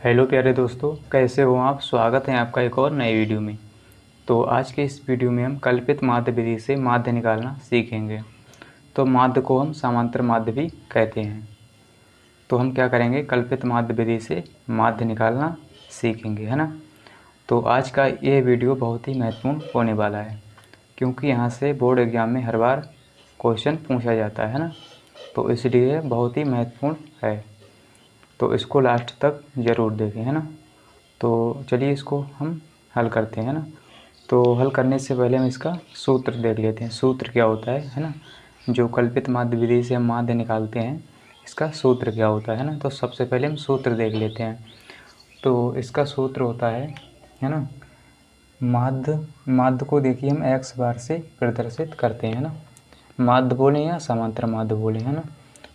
Hello प्यारे दोस्तों, कैसे हो आप। स्वागत है आपका एक और नए वीडियो में। तो आज के इस वीडियो में हम कल्पित माध्य विधि से माध्य निकालना सीखेंगे। तो माध्य को हम समांतर माध्य भी कहते हैं। तो हम क्या करेंगे, कल्पित माध्य विधि से माध्य निकालना सीखेंगे, है ना। तो आज का ये वीडियो बहुत ही महत्वपूर्ण होने वाला है, क्योंकि यहाँ से बोर्ड एग्ज़ाम में हर बार क्वेश्चन पूछा जाता है ना। तो इसलिए बहुत ही महत्वपूर्ण है। तो इसको लास्ट तक ज़रूर देखें, है ना। तो चलिए इसको हम हल करते हैं ना। तो हल करने से पहले हम इसका सूत्र देख लेते हैं। सूत्र क्या होता है ना। जो कल्पित माध्य विधि से हम माध्य निकालते हैं, इसका सूत्र क्या होता है ना। तो सबसे पहले हम सूत्र देख लेते हैं। तो इसका सूत्र होता है ना। माध्य माध्य को देखिए हम x बार से प्रदर्शित करते हैं ना। माध्य बोलें या समांतर माध्य बोलें, है ना।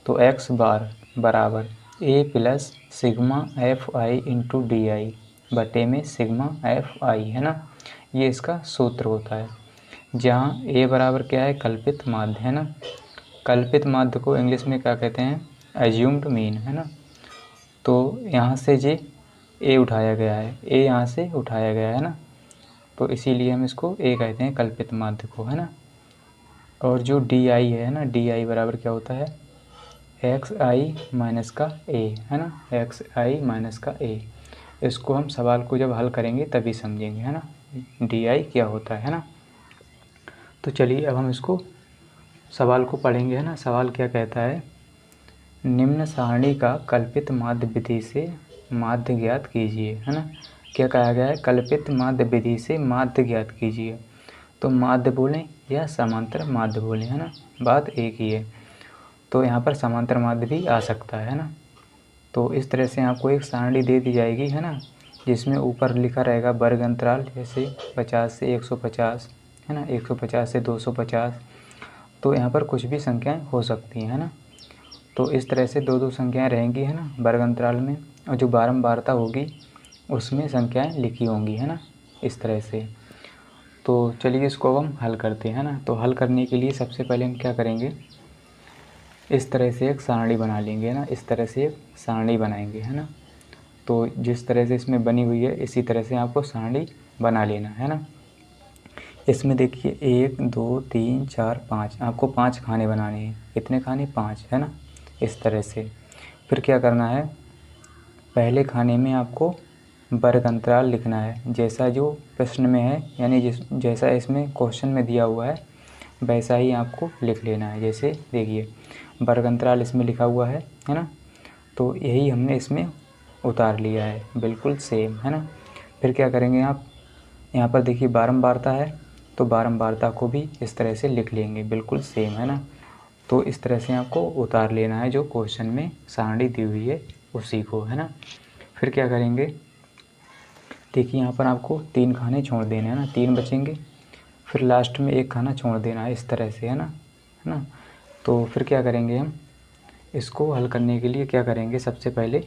तो x बार बराबर a plus sigma F I into D I बटे में सिग्मा एफ आई, है ना। ये इसका सूत्र होता है। जहाँ a बराबर क्या है, कल्पित माध्य, है ना। कल्पित माध्य को इंग्लिश में क्या कहते हैं, एज्यूम्ड मीन, है ना। तो यहाँ से जे a उठाया गया है, a यहाँ से उठाया गया है ना। तो इसीलिए हम इसको a कहते हैं, कल्पित माध्य को, है ना। और जो डी आई है ना, डी आई बराबर क्या होता है, एक्स आई माइनस का ए, है ना। एक्स आई माइनस का ए। इसको हम सवाल को जब हल करेंगे तभी समझेंगे, है ना, डी आई क्या होता है ना। तो चलिए अब हम इसको सवाल को पढ़ेंगे, है ना। सवाल क्या कहता है, निम्न सारणी का कल्पित माध्य विधि से माध्य ज्ञात कीजिए, है ना। क्या कहा गया है, कल्पित माध्य विधि से माध्य ज्ञात कीजिए। तो माध्य बोलें या समांतर माध्य बोलें, है ना, बात एक ही है। तो यहाँ पर समांतर माध्य भी आ सकता है ना। तो इस तरह से आपको एक सारणी दे दी जाएगी, है ना, जिसमें ऊपर लिखा रहेगा वर्ग अंतराल, जैसे 50 से 150, है ना, 150 से 250। तो यहाँ पर कुछ भी संख्याएं हो सकती हैं, है ना। तो इस तरह से दो दो संख्याएं रहेंगी, है ना, वर्ग अंतराल में। और जो बारंबारता होगी उसमें संख्याएं लिखी होंगी, है ना, इस तरह से। तो चलिए इसको अब हम हल करते हैं ना। तो हल करने के लिए सबसे पहले हम क्या करेंगे, इस तरह से एक सारणी बना लेंगे ना। इस तरह से एक सारणी बनाएंगे, है ना। तो जिस तरह से इसमें बनी हुई है इसी तरह से आपको सारणी बना लेना है ना। इसमें देखिए 1 2 3 4 5, आपको 5 खाने बनाने हैं। कितने खाने, 5, है ना, इस तरह से। फिर क्या करना है, पहले खाने में आपको वर्ग अंतराल लिखना है, जैसा जो प्रश्न में है, यानी जैसा इसमें क्वेश्चन में दिया हुआ है वैसा ही आपको लिख लेना है। जैसे देखिए वर्ग अंतराल इसमें लिखा हुआ है ना। तो यही हमने इसमें उतार लिया है, बिल्कुल सेम, है ना। फिर क्या करेंगे आप, यहाँ पर देखिए बारंबारता है, तो बारंबारता को भी इस तरह से लिख लेंगे, बिल्कुल सेम, है ना। तो इस तरह से आपको उतार लेना है, जो क्वेश्चन में सारणी दी हुई है उसी को, है ना। फिर क्या करेंगे, देखिए यहाँ पर आपको 3 खाने छोड़ देने हैं ना, 3 बचेंगे। फिर लास्ट में 1 खाना छोड़ देना है, इस तरह से, है ना। तो फिर क्या करेंगे, हम इसको हल करने के लिए क्या करेंगे सबसे पहले,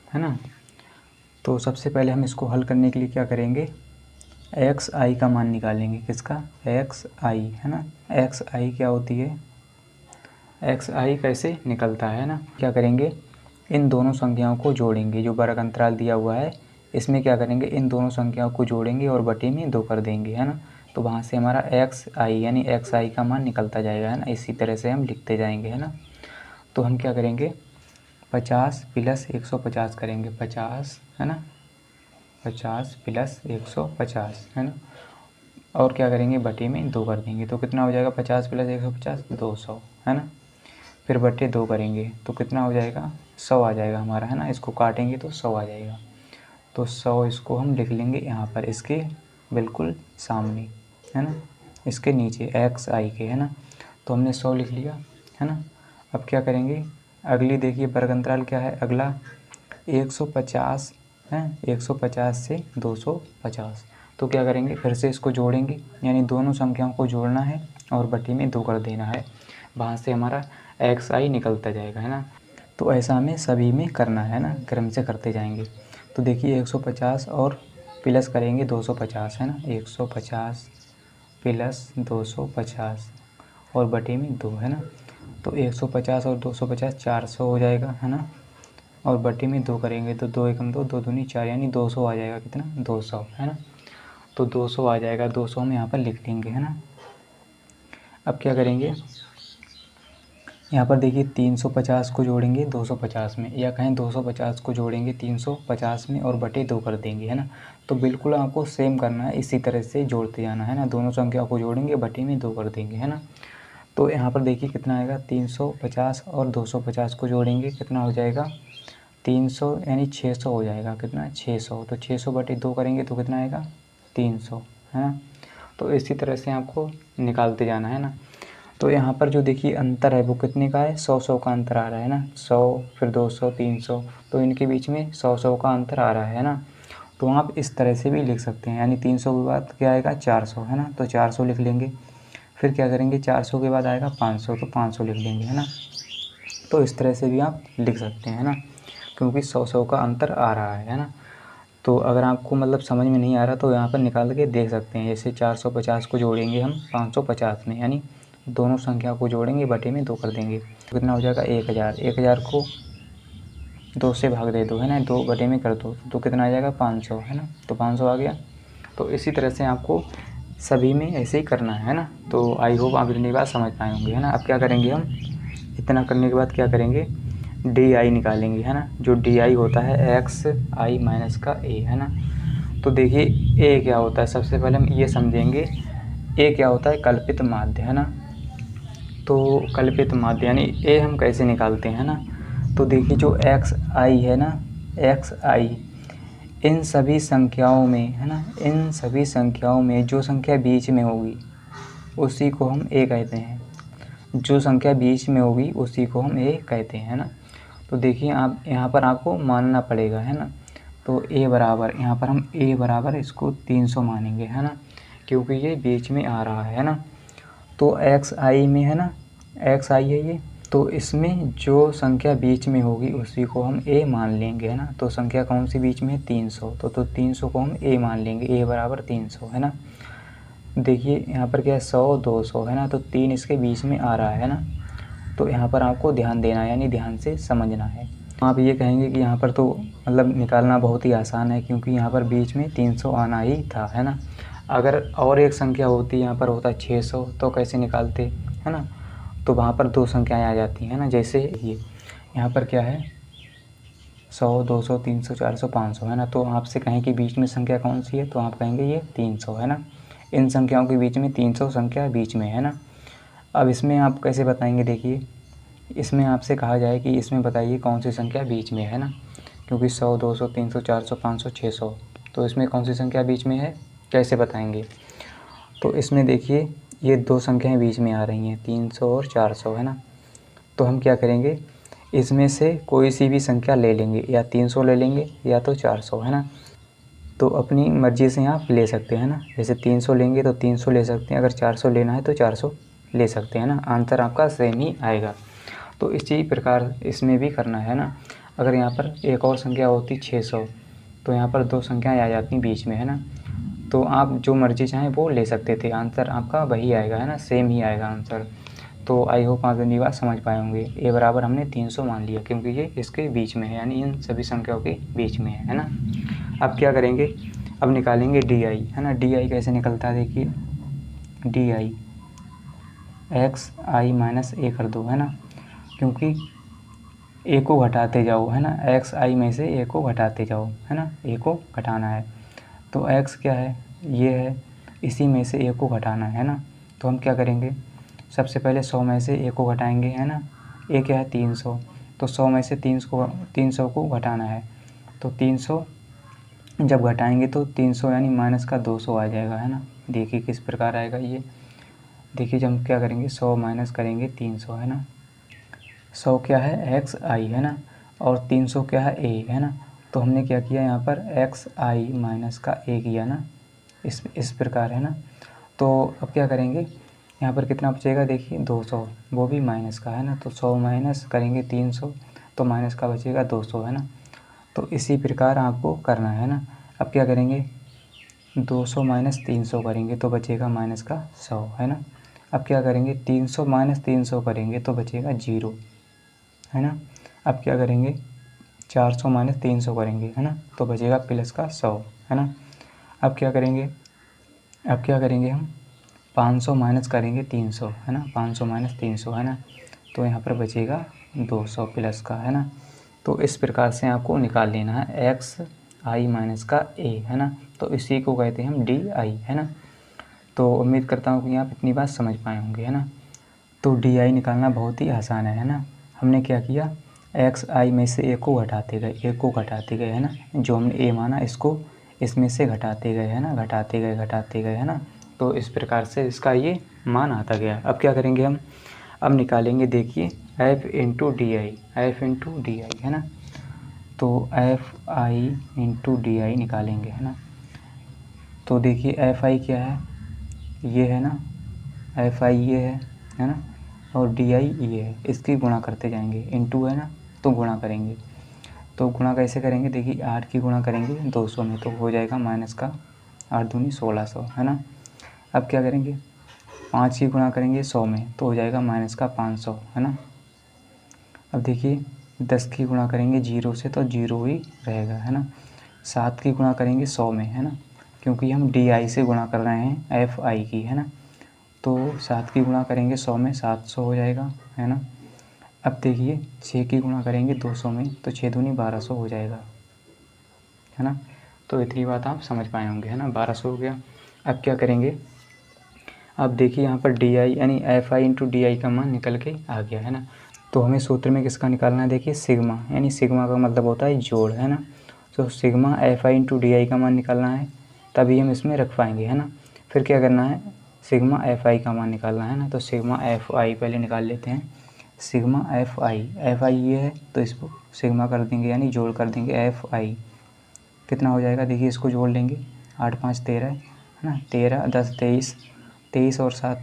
है ना। तो सबसे पहले हम इसको हल करने के लिए क्या करेंगे, एक्स आई का मान निकालेंगे। किसका, एक्स आई, है ना। एक्स आई क्या होती है, एक्स आई कैसे निकलता है ना। क्या करेंगे, इन दोनों संख्याओं को जोड़ेंगे, जो वर्ग अंतराल दिया हुआ है इसमें क्या करेंगे, इन दोनों संख्याओं को जोड़ेंगे और बटे में 2 कर देंगे, है ना। तो वहाँ से हमारा एक्स आई यानी एक्स आई का मान निकलता जाएगा, है ना। इसी तरह से हम लिखते जाएंगे, है ना। तो हम क्या करेंगे, 50 प्लस 150 करेंगे, 50, है ना, 50 प्लस 150, है ना। और क्या करेंगे, बटे में 2 कर देंगे। तो कितना हो जाएगा, 50 प्लस 150, 200, है ना। फिर बटे 2 करेंगे तो कितना हो जाएगा, 100 आ जाएगा हमारा, है ना। इसको काटेंगे तो 100 आ जाएगा। तो 100 इसको हम लिख लेंगे यहाँ पर, इसके बिल्कुल सामने, है ना, इसके नीचे एक्स आई के, है ना। तो हमने 100 लिख लिया, है ना। अब क्या करेंगे, अगली देखिए वर्ग अंतराल क्या है, अगला 150 है, 150 से 250। तो क्या करेंगे, फिर से इसको जोड़ेंगे, यानी दोनों संख्याओं को जोड़ना है और बटे में 2 कर देना है। वहाँ से हमारा एक्स आई निकलता जाएगा, है ना। तो ऐसा हमें सभी में करना है ना, क्रम से करते जाएंगे। तो देखिए 150 और प्लस करेंगे 250, है ना, 150 प्लस 250 और बटे में 2, है ना। तो 150 और 250 400 हो जाएगा, है ना। और बटे में 2 करेंगे तो 2 एकम 2, 2 दूनी 4 यानी 200 आ जाएगा। कितना? 200 है ना। तो 200 आ जाएगा, 200 हम यहाँ पर लिख लेंगे है ना। अब क्या करेंगे, यहाँ पर देखिए 350 को जोड़ेंगे 250 में, या कहें 250 को जोड़ेंगे 350 में और बटे 2 कर देंगे है ना। तो बिल्कुल आपको सेम करना है, इसी तरह से जोड़ते जाना है ना। दोनों संख्या को जोड़ेंगे, बटे में 2 कर देंगे है ना। तो यहाँ पर देखिए कितना आएगा, 350 और 250 को जोड़ेंगे कितना हो जाएगा, 300 यानी 600 हो जाएगा। कितना? 600। तो 600 बटे 2 करेंगे तो कितना आएगा, 300 है ना। तो इसी तरह से आपको निकालते जाना है ना। तो यहाँ पर जो देखिए अंतर है वो कितने का है, 100 का अंतर आ रहा है ना। 100 फिर 200 300, तो इनके बीच में 100 का अंतर आ रहा है ना। तो आप इस तरह से भी लिख सकते हैं, यानी 300 के बाद क्या आएगा, 400 है ना। तो 400 लिख लेंगे। फिर क्या करेंगे, 400 के बाद आएगा 500, तो 500 लिख लेंगे है ना। तो इस तरह से भी आप लिख सकते हैं ना, क्योंकि 100 का अंतर आ रहा है ना। तो अगर आपको मतलब समझ में नहीं आ रहा तो यहाँ पर निकाल के देख सकते हैं। जैसे 450 को जोड़ेंगे हम 550 में, यानी दोनों संख्या को जोड़ेंगे, बटे में 2 कर देंगे तो कितना हो जाएगा, 1000। 1000 को 2 से भाग दे दो है ना, 2 बटे में कर दो तो कितना आ जाएगा, 500 है ना। तो 500 आ गया। तो इसी तरह से आपको सभी में ऐसे ही करना है ना। तो आई होप आप इतनी बात समझ पाए होंगे है ना। अब क्या करेंगे हम, इतना करने के बाद क्या करेंगे, डी आई निकालेंगे है ना। जो डी आई होता है एक्स आई माइनस का ए है ना। तो देखिए ए क्या होता है, सबसे पहले हम ये समझेंगे ए क्या होता है, कल्पित माध्य है ना। तो कल्पित माध्य यानी ए हम कैसे निकालते हैं ना। तो देखिए जो एक्स आई है ना, एक्स आई, इन सभी संख्याओं में है ना, इन सभी संख्याओं में जो संख्या बीच में होगी उसी को हम ए कहते हैं। जो संख्या बीच में होगी उसी को हम ए कहते हैं ना। तो देखिए आप यहाँ पर आपको मानना पड़ेगा है ना। तो ए बराबर, यहाँ पर हम ए बराबर इसको 300 मानेंगे है ना, क्योंकि ये बीच में आ रहा है ना। तो एक्स आई में है ना, एक्स आई है ये, तो इसमें जो संख्या बीच में होगी उसी को हम ए मान लेंगे है ना। तो संख्या कौन सी बीच में है, 300। तो 300 को हम ए मान लेंगे, ए बराबर 300 है ना। देखिए यहाँ पर क्या है, 100 200 है ना। तो 3 इसके बीच में आ रहा है ना। तो यहाँ पर आपको ध्यान देना है, यानी ध्यान से समझना है। आप ये कहेंगे कि यहाँ पर तो मतलब निकालना बहुत ही आसान है, क्योंकि यहाँ पर बीच में 300 आना ही था है ना। अगर और एक संख्या होती, यहाँ पर होता 600, तो कैसे निकालते है ना। तो वहाँ पर 2 संख्याएँ आ जाती हैं ना। जैसे ये यहाँ पर क्या है, 100 200 300 400 500 है ना। तो आपसे कहें कि बीच में संख्या कौन सी है, तो आप कहेंगे ये 300 है ना। इन संख्याओं के बीच में 300 संख्या बीच में है ना। अब इसमें आप कैसे बताएंगे, देखिए इसमें आपसे कहा जाए कि इसमें बताइए कौन सी संख्या बीच में है ना, क्योंकि 100 200 300 400 500 600, तो इसमें कौन सी संख्या बीच में है, कैसे बताएंगे। तो इसमें देखिए ये 2 संख्याएं बीच में आ रही हैं, 300 और 400 है ना। तो हम क्या करेंगे, इसमें से कोई सी भी संख्या ले लेंगे, या 300 ले लेंगे या तो 400 है ना। तो अपनी मर्ज़ी से आप ले सकते हैं ना। जैसे 300 लेंगे तो 300 ले सकते हैं, अगर 400 लेना है तो 400 ले सकते हैं ना। आंसर आपका सेम ही आएगा। तो इसी प्रकार इसमें भी करना है ना। अगर यहाँ पर एक और संख्या होती 600, तो यहाँ पर 2 संख्याएँ आ जाती बीच में है ना। तो आप जो मर्ज़ी चाहें वो ले सकते थे, आंसर आपका वही आएगा है ना, सेम ही आएगा आंसर। तो आई होप आप इतनी बात समझ पाए होंगे। ए बराबर हमने 300 मान लिया, क्योंकि ये इसके बीच में है, यानी इन सभी संख्याओं के बीच में है ना। अब क्या करेंगे, अब निकालेंगे डी आई है ना। डी आई कैसे निकलता है, देखिए D I X I minus A कर दो है ना, क्योंकि ए को घटाते जाओ है ना। एक्स आई में से ए को घटाते जाओ है ना, ए को घटाना है। तो एक्स क्या है, ये है, इसी में से ए को घटाना है ना। तो हम क्या करेंगे, सबसे पहले 100 में से ए को घटाएंगे है ना। ए क्या है, 300। तो 100 में से 300 को घटाना है। तो 300 जब घटाएंगे तो 300 यानी माइनस का 200 आ जाएगा है ना। देखिए किस प्रकार आएगा ये, देखिए जब हम क्या करेंगे, 100 माइनस करेंगे 300 है ना। 100 क्या है, एक्स आई है ना, और 300 क्या है, ए है ना। तो हमने क्या किया, यहाँ पर एक्स आई माइनस का ए किया ना, इस प्रकार है ना। तो अब क्या करेंगे, यहाँ पर कितना बचेगा, देखिए 200, वो भी माइनस का है ना। तो 100 माइनस करेंगे 300, तो माइनस का बचेगा 200 है ना। तो इसी प्रकार आपको करना है ना। अब क्या करेंगे, 200 माइनस 300 करेंगे तो बचेगा माइनस का 100 है ना। अब क्या करेंगे, 300 माइनस 300 करेंगे तो बचेगा 0 है ना। अब क्या करेंगे, 400 माइनस 300 करेंगे, है ना, तो बचेगा प्लस का 100, है ना। अब क्या करेंगे हम 500 माइनस करेंगे 300, है ना, 500 माइनस 300, है ना, तो यहाँ पर बचेगा 200 प्लस का, है ना। तो इस प्रकार से आपको निकाल लेना है एक्स आई माइनस का ए, है ना, तो इसी को कहते हैं हम डी आई, है ना। तो उम्मीद करता हूँ कि आप इतनी बात समझ पाए होंगे, है ना। तो डी आई निकालना बहुत ही आसान है ना। हमने क्या किया, एक्स आई में से ए को घटाते गए, है ना, जो हमने ए माना इसको इसमें से घटाते गए, है ना, घटाते गए, है ना। तो इस प्रकार से इसका ये मान आता गया। अब क्या करेंगे हम, अब निकालेंगे, देखिए एफ इंटू डी आई, है ना। तो एफ आई इंटू डी आई निकालेंगे, है ना। तो देखिए एफ आई क्या है, ये है ना, एफ आई ये है ना, और डी आई ये है, इसकी गुणा करते जाएंगे, इंटू है ना, तो गुणा करेंगे। तो गुणा कैसे करेंगे, देखिए 8 की गुणा करेंगे 200 में, तो हो जाएगा माइनस का 8 दूनी 1600, है ना। अब क्या करेंगे, 5 की गुणा करेंगे 100 में, तो हो जाएगा माइनस का 500, है ना। अब देखिए 10 की गुणा करेंगे 0 से, तो 0 ही रहेगा, है ना। 7 की गुणा करेंगे 100 में, है ना, क्योंकि हम डी आई से गुणा कर रहे हैं एफ आई की, है ना। तो 7 की गुणा करेंगे 100 में, 700 हो जाएगा, है ना। अब देखिए 6 की गुणा करेंगे 200 में, तो 6 दूनी 1200 हो जाएगा, है ना। तो इतनी बात आप समझ पाए होंगे, है ना, 1200 हो गया। अब क्या करेंगे, अब देखिए यहाँ पर डी आई यानी एफ आई इंटू डी आई का मान निकल के आ गया, है ना। तो हमें सूत्र में किसका निकालना है, देखिए सिग्मा, यानी सिग्मा का मतलब होता है जोड़, है ना। तो sigma F I into D आई का मान निकालना है, तभी हम इसमें रख पाएंगे, है ना। फिर क्या करना है, सिग्मा एफ आई का मान निकालना है ना। तो सिग्मा एफ आई पहले निकाल लेते हैं, सिग्मा एफ आई ये है, तो इसको सिग्मा कर देंगे, यानी जोड़ कर देंगे एफ आई, कितना हो जाएगा, देखिए इसको जोड़ लेंगे, 8 5 13, है ना, 13 10 23, 23 और 7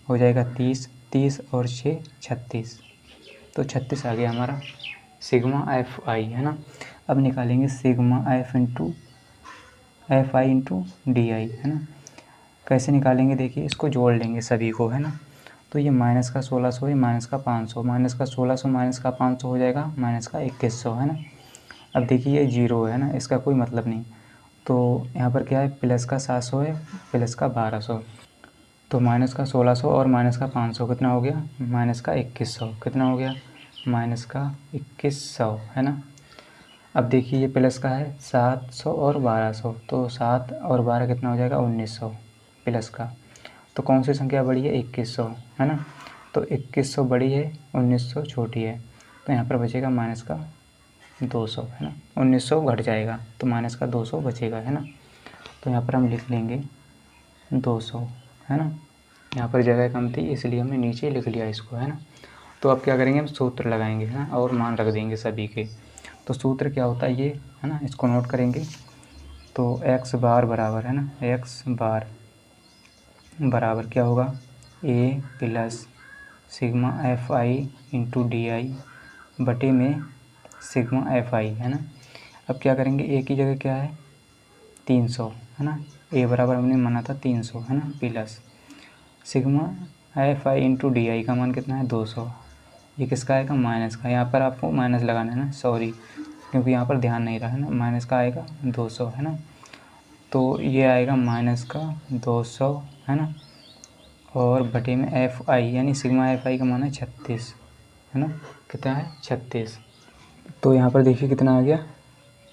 हो जाएगा 30, 30 और 6 36, तो 36 आ गया हमारा सिग्मा एफ आई, है ना। अब निकालेंगे sigma F I into D आई, है ना। कैसे निकालेंगे, देखिए इसको जोड़ लेंगे सभी को, है ना। तो ये माइनस का 1600 है, माइनस का 500, माइनस का 1600 माइनस का 500 हो जाएगा माइनस का 2100, है ना। अब देखिए ये जीरो है ना, इसका कोई मतलब नहीं, तो यहाँ पर क्या है, प्लस का 700 है, प्लस का 1200, तो माइनस का 1600 और माइनस का 500 कितना हो गया, माइनस का 2100, कितना हो गया, माइनस का 2100, है ना। अब देखिए ये प्लस का है 700 और 1200, तो 7 और 12 कितना हो जाएगा 1900 प्लस का। तो कौन सी संख्या बड़ी है, 2100, है ना। तो 2100 बड़ी है, 1900 छोटी है, तो यहाँ पर बचेगा माइनस का 200, है ना। 1900 घट जाएगा तो माइनस का 200 बचेगा, है ना। तो यहाँ पर हम लिख लेंगे 200, है ना। यहाँ पर जगह कम थी इसलिए हमने नीचे लिख लिया इसको, है ना। तो अब क्या करेंगे, हम सूत्र लगाएंगे, है ना, और मान रख देंगे सभी के। तो सूत्र क्या होता है ये, है ना, इसको नोट करेंगे। तो एक्स बार बराबर, है ना, एक्स बार बराबर क्या होगा, A plus sigma F I into D I बटे में सिग्मा एफ आई, है ना। अब क्या करेंगे, ए की जगह क्या है 300, है ना, ए बराबर हमने माना था 300, है ना, plus sigma F I into D आई का मान कितना है 200, ये किसका आएगा, माइनस का, यहाँ पर आपको माइनस लगाना है ना, सॉरी, क्योंकि यहाँ पर ध्यान नहीं रहा है ना, माइनस का आएगा 200, है ना। तो ये आएगा माइनस का 200, है ना, और बटे में एफ आई यानी सिग्मा एफ आई का मान है 36, है ना, कितना है 36। तो यहाँ पर देखिए कितना आ गया,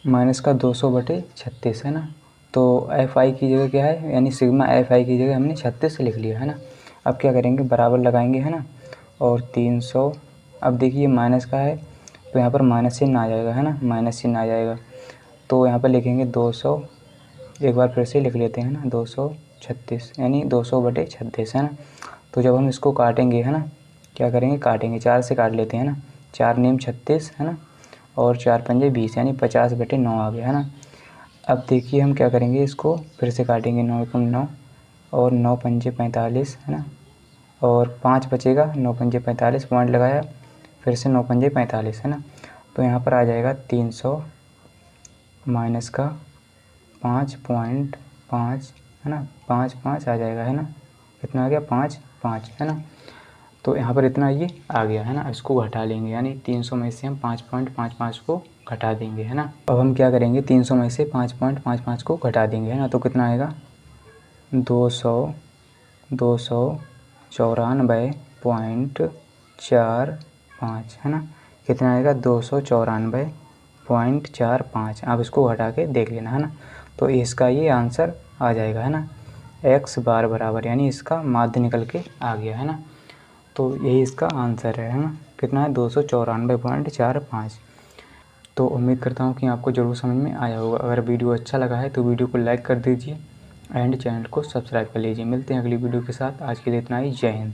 माइनस का 200 बटे 36, है ना। तो एफ आई की जगह क्या है, यानी सिग्मा एफ आई की जगह हमने 36 लिख लिया, है ना। अब क्या करेंगे, बराबर लगाएंगे, है ना, और 300, अब देखिए माइनस का है तो यहाँ पर माइनस चिन्ह आ जाएगा, है ना, माइनस चिन्ह आ जाएगा, तो यहाँ पर लिखेंगे 200, एक बार फिर से लिख लेते हैं ना, 236 यानी 200 बटे 36, है ना। तो जब हम इसको काटेंगे, है ना, क्या करेंगे, काटेंगे 4 से काट लेते हैं ना, 4 नेम 36, है ना, और 4 पंजे 20 यानी 50 बटे 9 आ गया, है ना। अब देखिए हम क्या करेंगे, इसको फिर से काटेंगे, 9 एकम 9 और 9 पंजे 45, है ना, और 5 बचेगा, 9 पंजे 45 पॉइंट लगाया, फिर से 9 पंजे 45, है ना। तो यहाँ पर आ जाएगा 300 माइनस का 5.5, है ना, 5 5 आ जाएगा, है ना, कितना आ गया 5 5, है ना। तो यहाँ पर इतना ये आ गया है ना, इसको घटा लेंगे, यानी 300 में से हम 5.55 को घटा देंगे, है ना। अब हम क्या करेंगे, 300 में से 5.55 को घटा देंगे, है ना। तो कितना आएगा 294.45, है ना। कितना आएगा 294.45। आप इसको घटा के देख लेना, है ना। तो इसका ये आंसर आ जाएगा, है ना, x बार बराबर, यानी इसका माध्य निकल के आ गया, है ना। तो यही इसका आंसर है ना। कितना है 294.45। तो उम्मीद करता हूँ कि आपको ज़रूर समझ में आया होगा। अगर वीडियो अच्छा लगा है तो वीडियो को लाइक कर दीजिए एंड चैनल को सब्सक्राइब कर लीजिए। मिलते हैं अगली वीडियो के साथ। आज के लिए इतना ही। जय हिंद।